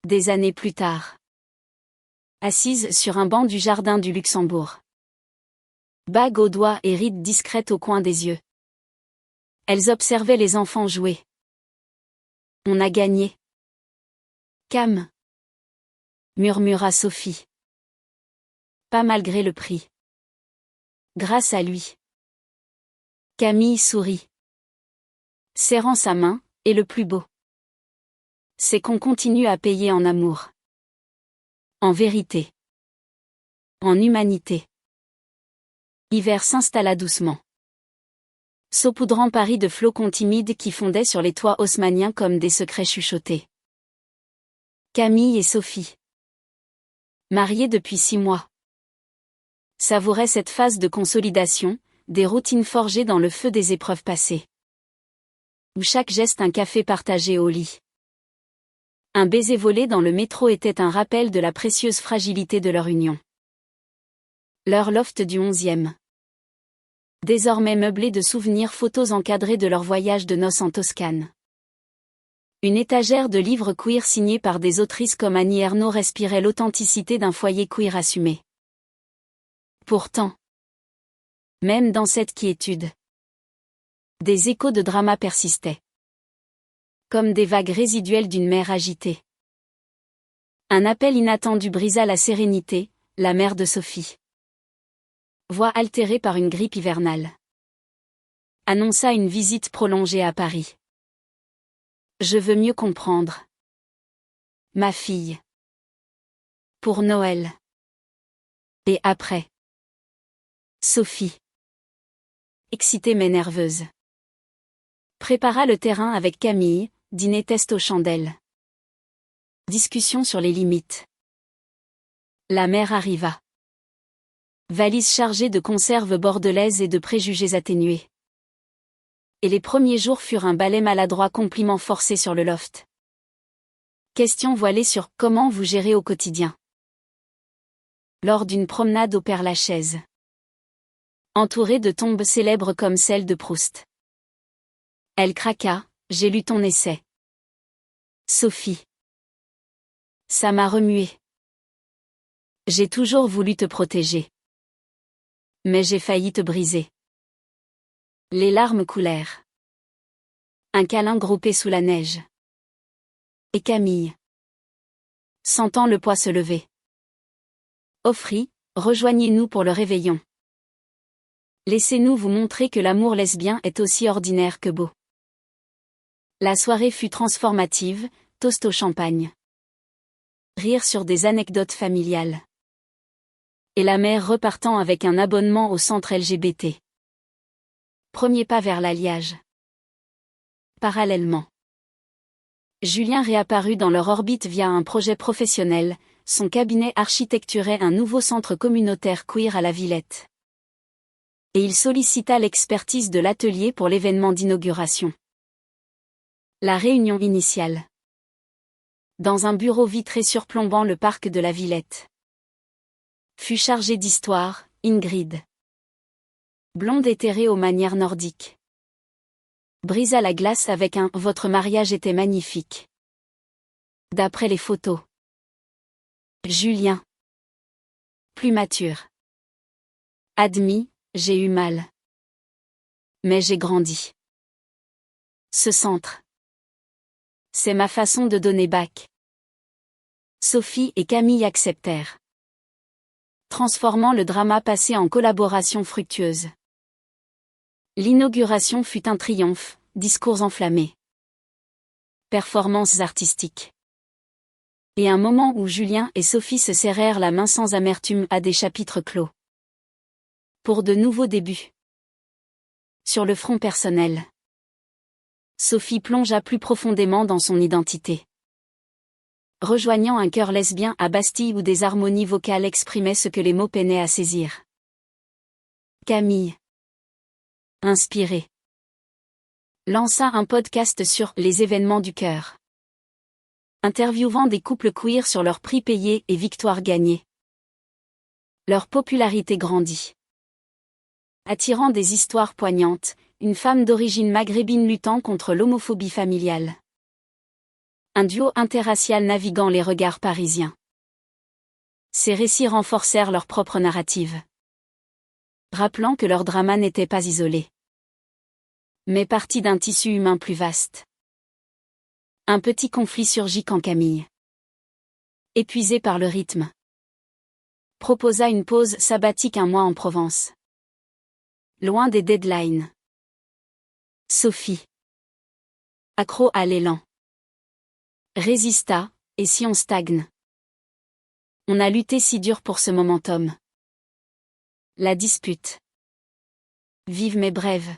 Des années plus tard, assise sur un banc du jardin du Luxembourg, bague au doigt et rides discrètes au coin des yeux, elles observaient les enfants jouer. On a gagné. Cam, murmura Sophie. Pas malgré le prix. Grâce à lui. Camille sourit, serrant sa main, et le plus beau, c'est qu'on continue à payer en amour. En vérité. En humanité. Hiver s'installa doucement, saupoudrant Paris de flocons timides qui fondaient sur les toits haussmanniens comme des secrets chuchotés. Camille et Sophie. Mariés depuis 6 mois. Savourait cette phase de consolidation, des routines forgées dans le feu des épreuves passées. Où chaque geste un café partagé au lit. Un baiser volé dans le métro était un rappel de la précieuse fragilité de leur union. Leur loft du 11e. Désormais meublé de souvenirs photos encadrés de leur voyage de noces en Toscane. Une étagère de livres queer signés par des autrices comme Annie Ernaux respirait l'authenticité d'un foyer queer assumé. Pourtant, même dans cette quiétude, des échos de drama persistaient. Comme des vagues résiduelles d'une mer agitée. Un appel inattendu brisa la sérénité, la mère de Sophie. Voix altérée par une grippe hivernale. Annonça une visite prolongée à Paris. Je veux mieux comprendre. Ma fille. Pour Noël. Et après. Sophie. Excitée mais nerveuse. Prépara le terrain avec Camille, dîner test aux chandelles. Discussion sur les limites. La mère arriva. Valise chargée de conserves bordelaises et de préjugés atténués. Et les premiers jours furent un balai maladroit compliment forcé sur le loft. Question voilée sur « Comment vous gérez au quotidien ?» Lors d'une promenade au Père-Lachaise. Entourée de tombes célèbres comme celle de Proust. Elle craqua, « J'ai lu ton essai. Sophie. Ça m'a remué. J'ai toujours voulu te protéger. Mais j'ai failli te briser. » Les larmes coulèrent. Un câlin groupé sous la neige. Et Camille, sentant le poids se lever, offrit, rejoignez-nous pour le réveillon. Laissez-nous vous montrer que l'amour lesbien est aussi ordinaire que beau. La soirée fut transformative, toast au champagne. Rire sur des anecdotes familiales. Et la mère repartant avec un abonnement au centre LGBT. Premier pas vers l'alliage. Parallèlement, Julien réapparut dans leur orbite via un projet professionnel, son cabinet architecturait un nouveau centre communautaire queer à la Villette. Et il sollicita l'expertise de l'atelier pour l'événement d'inauguration. La réunion initiale. Dans un bureau vitré surplombant le parc de la Villette. Fut chargée d'histoire, Ingrid. Blonde éthérée aux manières nordiques. Brisa la glace avec un « Votre mariage était magnifique. » D'après les photos. Julien. Plus mature. Admis, j'ai eu mal. Mais j'ai grandi. Ce centre. C'est ma façon de donner bac. Sophie et Camille acceptèrent. Transformant le drama passé en collaboration fructueuse. L'inauguration fut un triomphe, discours enflammés. Performances artistiques. Et un moment où Julien et Sophie se serrèrent la main sans amertume à des chapitres clos. Pour de nouveaux débuts. Sur le front personnel. Sophie plongea plus profondément dans son identité. Rejoignant un chœur lesbien à Bastille où des harmonies vocales exprimaient ce que les mots peinaient à saisir. Camille. Inspirée. Lança un podcast sur les événements du cœur. Interviewant des couples queer sur leurs prix payés et victoires gagnées. Leur popularité grandit. Attirant des histoires poignantes, une femme d'origine maghrébine luttant contre l'homophobie familiale. Un duo interracial naviguant les regards parisiens. Ces récits renforcèrent leur propre narrative. Rappelant que leur drama n'était pas isolé. Mais parti d'un tissu humain plus vaste. Un petit conflit surgit quand Camille, épuisée par le rythme, proposa une pause sabbatique un mois en Provence. Loin des deadlines. Sophie, accro à l'élan, résista, et si on stagne? On a lutté si dur pour ce momentum. La dispute, vive mais brève,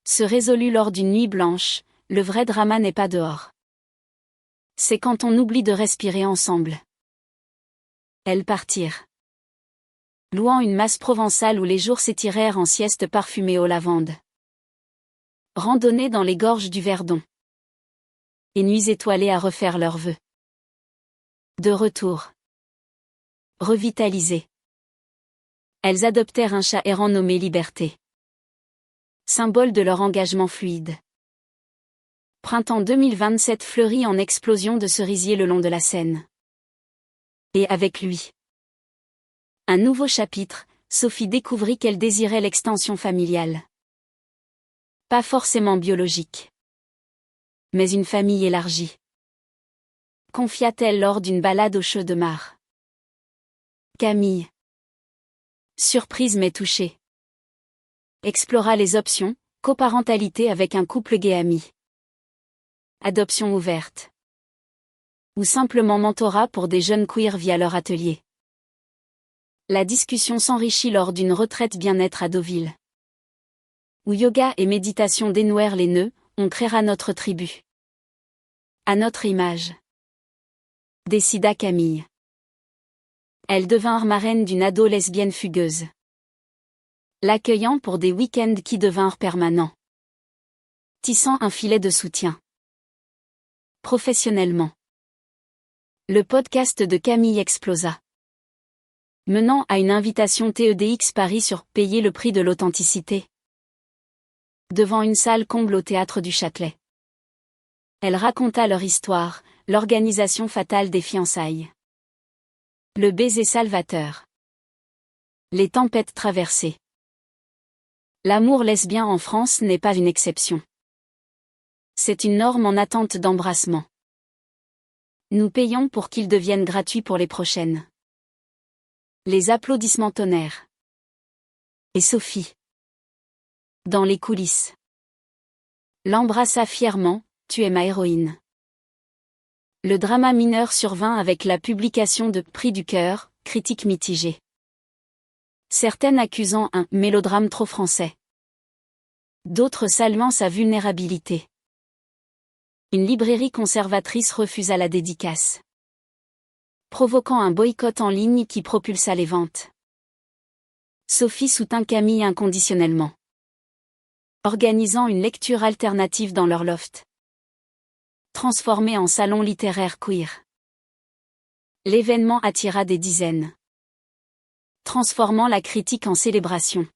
se résolut lors d'une nuit blanche. Le vrai drama n'est pas dehors. C'est quand on oublie de respirer ensemble. Elles partirent. louant une masse provençale où les jours s'étirèrent en sieste parfumée aux lavandes. Randonnée dans les gorges du Verdon. Et nuits étoilées à refaire leurs vœux. De retour. Revitalisées. Elles adoptèrent un chat errant nommé Liberté. Symbole de leur engagement fluide. Printemps 2027 fleurit en explosion de cerisiers le long de la Seine. Et avec lui. Un nouveau chapitre, Sophie découvrit qu'elle désirait l'extension familiale. Pas forcément biologique. Mais une famille élargie. Confia-t-elle lors d'une balade au Cheux de Mar. Camille. Surprise mais touchée. Explora les options, coparentalité avec un couple gay ami. Adoption ouverte. Ou simplement mentorat pour des jeunes queers via leur atelier. La discussion s'enrichit lors d'une retraite bien-être à Deauville. Où yoga et méditation dénouèrent les nœuds, on créera notre tribu. À notre image. Décida Camille. Elles devinrent marraines d'une ado lesbienne fugueuse. L'accueillant pour des week-ends qui devinrent permanents. Tissant un filet de soutien. Professionnellement. Le podcast de Camille explosa. Menant à une invitation TEDx Paris sur « Payer le prix de l'authenticité ». Devant une salle comble au théâtre du Châtelet. Elle raconta leur histoire, l'organisation fatale des fiançailles. Le baiser salvateur. Les tempêtes traversées. L'amour lesbien en France n'est pas une exception. C'est une norme en attente d'embrassement. Nous payons pour qu'il devienne gratuit pour les prochaines. Les applaudissements tonnèrent. Et Sophie. Dans les coulisses. L'embrassa fièrement, « Tu es ma héroïne ». Le drama mineur survint avec la publication de « Prix du cœur », critique mitigée. Certaines accusant un « mélodrame trop français ». D'autres saluant sa vulnérabilité. Une librairie conservatrice refusa la dédicace. Provoquant un boycott en ligne qui propulsa les ventes. Sophie soutint Camille inconditionnellement. Organisant une lecture alternative dans leur loft. Transformé en salon littéraire queer. L'événement attira des dizaines. Transformant la critique en célébration.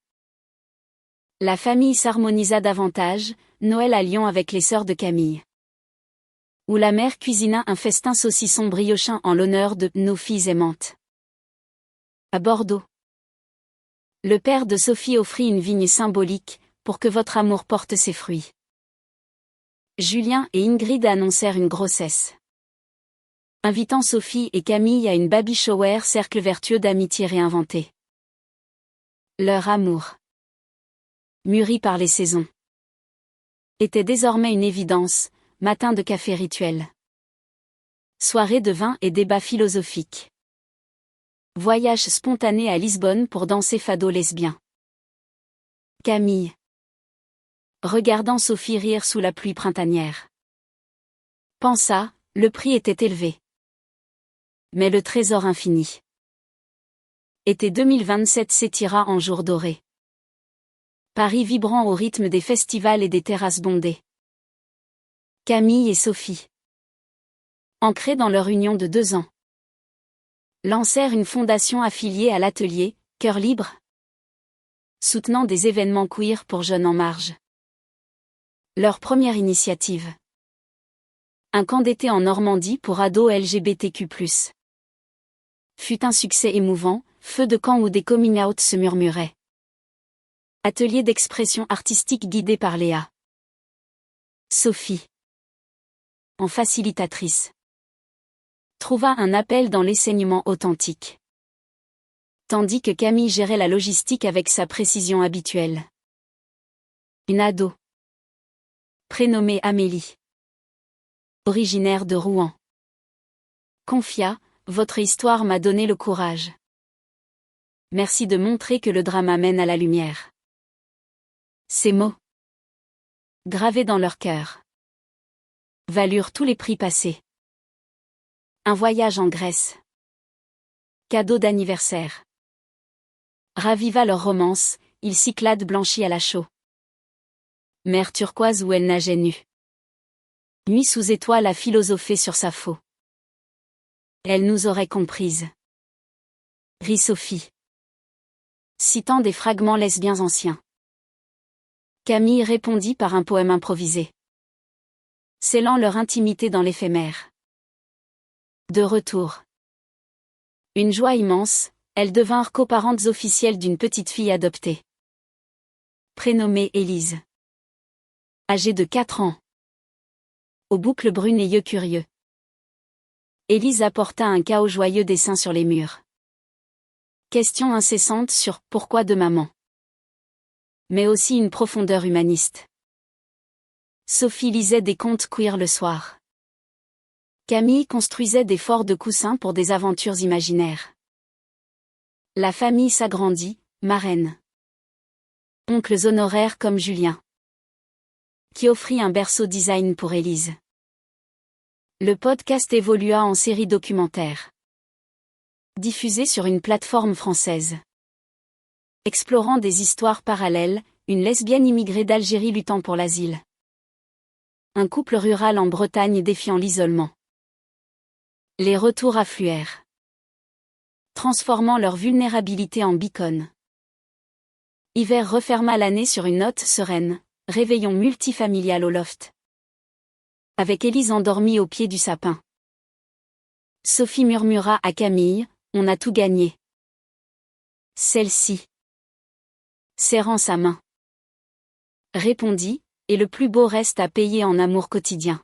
La famille s'harmonisa davantage, Noël à Lyon avec les sœurs de Camille. Où la mère cuisina un festin saucisson briochin en l'honneur de « nos filles aimantes ». À Bordeaux. Le père de Sophie offrit une vigne symbolique, pour que votre amour porte ses fruits. Julien et Ingrid annoncèrent une grossesse. Invitant Sophie et Camille à une baby shower, cercle vertueux d'amitié réinventé. Leur amour, mûri par les saisons, était désormais une évidence, matin de café rituel. Soirée de vin et débats philosophiques. Voyage spontané à Lisbonne pour danser fado lesbien. Camille. Regardant Sophie rire sous la pluie printanière. Pensa, le prix était élevé. Mais le trésor infini. Été 2027 s'étira en jour doré. Paris vibrant au rythme des festivals et des terrasses bondées. Camille et Sophie. Ancrées dans leur union de 2 ans. Lancèrent une fondation affiliée à l'atelier, Cœur Libre. Soutenant des événements queer pour jeunes en marge. Leur première initiative. Un camp d'été en Normandie pour ados LGBTQ+. Fut un succès émouvant, feu de camp où des coming out se murmuraient. Atelier d'expression artistique guidé par Léa. Sophie. En facilitatrice. Trouva un appel dans l'enseignement authentique. Tandis que Camille gérait la logistique avec sa précision habituelle. Une ado. Prénommée Amélie. Originaire de Rouen. Confia, votre histoire m'a donné le courage. Merci de montrer que le drame mène à la lumière. Ces mots, gravés dans leur cœur, valurent tous les prix passés. Un voyage en Grèce. Cadeau d'anniversaire. raviva leur romance, ils Cyclades blanchis à la chaux. Mer turquoise où elle nageait nue. Nuit sous étoiles à philosopher sur sa faux. Elle nous aurait comprises. Rit Sophie. Citant des fragments lesbiens anciens. Camille répondit par un poème improvisé. Scellant leur intimité dans l'éphémère. De retour. Une joie immense, elles devinrent coparentes officielles d'une petite fille adoptée. Prénommée Élise. Âgée de 4 ans. Aux boucles brunes et yeux curieux. Élise apporta un chaos joyeux dessin sur les murs. Questions incessantes sur « pourquoi de maman ?», mais aussi une profondeur humaniste. Sophie lisait des contes queer le soir. Camille construisait des forts de coussins pour des aventures imaginaires. La famille s'agrandit, marraine. Oncles honoraires comme Julien, qui offrit un berceau design pour Élise. Le podcast évolua en série documentaire. Diffusée sur une plateforme française. Explorant des histoires parallèles, une lesbienne immigrée d'Algérie luttant pour l'asile. Un couple rural en Bretagne défiant l'isolement. Les retours affluèrent, transformant leur vulnérabilité en beacon. Hiver referma l'année sur une note sereine, réveillon multifamilial au loft. Avec Élise endormie au pied du sapin. Sophie murmura à Camille, « On a tout gagné. » Celle-ci, serrant sa main, répondit, « Et le plus beau reste à payer en amour quotidien. »